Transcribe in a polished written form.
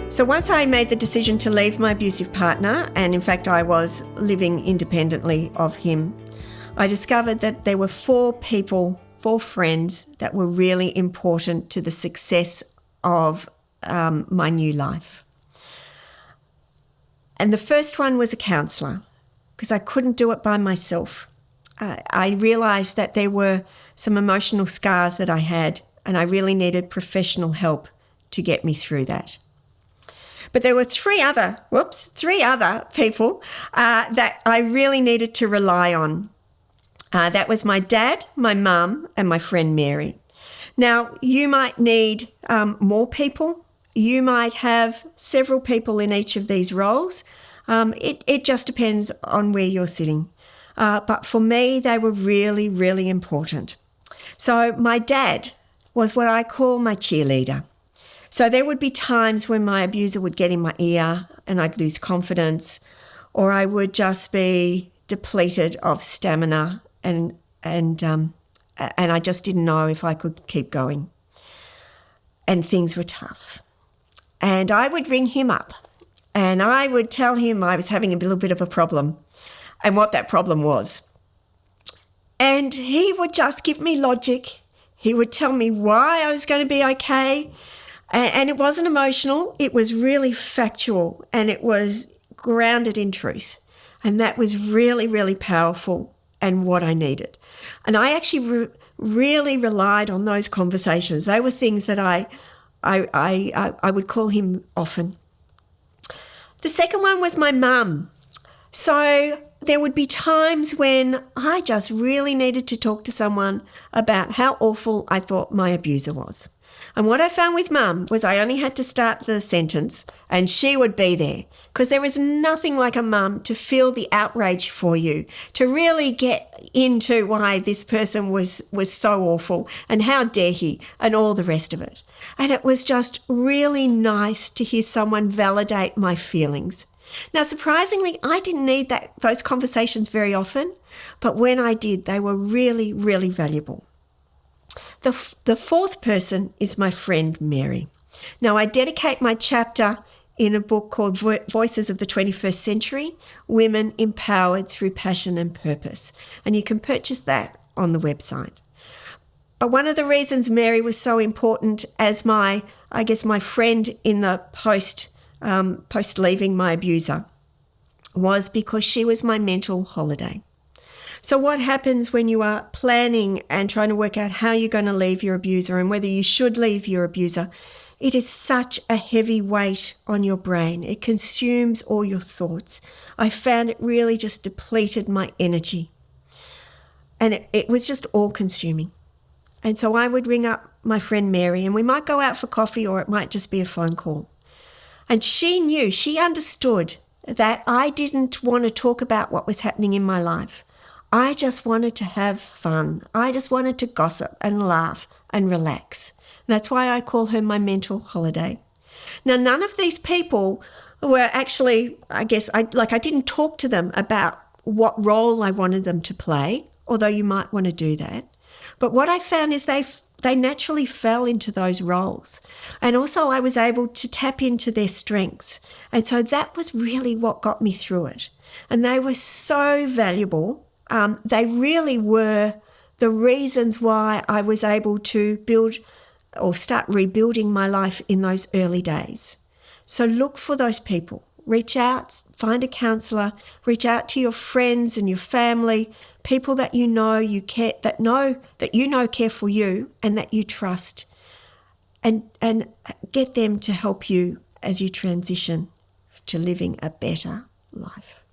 So once I made the decision to leave my abusive partner, and in fact I was living independently of him, I discovered that there were 4 friends that were really important to the success of my new life. And the first one was a counsellor, because I couldn't do it by myself. I realised that there were some emotional scars that I had, and I really needed professional help to get me through that. But there were 3 other people that I really needed to rely on. That was my dad, my mum, and my friend Mary. Now, you might need more people. You might have several people in each of these roles. It just depends on where you're sitting. But for me, they were really, really important. So my dad was what I call my cheerleader. So there would be times when my abuser would get in my ear and I'd lose confidence, or I would just be depleted of stamina and I just didn't know if I could keep going. And things were tough. And I would ring him up and I would tell him I was having a little bit of a problem and what that problem was. And he would just give me logic. He would tell me why I was going to be okay. And it wasn't emotional. It was really factual and it was grounded in truth. And that was really, really powerful and what I needed. And I actually really relied on those conversations. They were things that I would call him often. The second one was my mum. So there would be times when I just really needed to talk to someone about how awful I thought my abuser was. And what I found with Mum was I only had to start the sentence and she would be there, because there was nothing like a mum to feel the outrage for you, to really get into why this person was so awful and how dare he and all the rest of it. And it was just really nice to hear someone validate my feelings. Now, surprisingly, I didn't need those conversations very often, but when I did, they were really, really valuable. The 4th person is my friend Mary. Now, I dedicate my chapter in a book called Voices of the 21st Century, Women Empowered Through Passion and Purpose. And you can purchase that on the website. But one of the reasons Mary was so important as my friend in the post leaving my abuser was because she was my mental holiday. So what happens when you are planning and trying to work out how you're going to leave your abuser and whether you should leave your abuser? It is such a heavy weight on your brain. It consumes all your thoughts. I found it really just depleted my energy. And it was just all consuming. And so I would ring up my friend Mary and we might go out for coffee or it might just be a phone call. And she understood that I didn't want to talk about what was happening in my life. I just wanted to have fun. I just wanted to gossip and laugh and relax. And that's why I call her my mental holiday. Now, none of these people were actually, I didn't talk to them about what role I wanted them to play, although you might want to do that. But what I found is they naturally fell into those roles. And also I was able to tap into their strengths. And so that was really what got me through it. And they were so valuable. They really were the reasons why I was able to build or start rebuilding my life in those early days. So look for those people. Reach out, find a counsellor, reach out to your friends and your family, people that you know care for you and that you trust, and get them to help you as you transition to living a better life.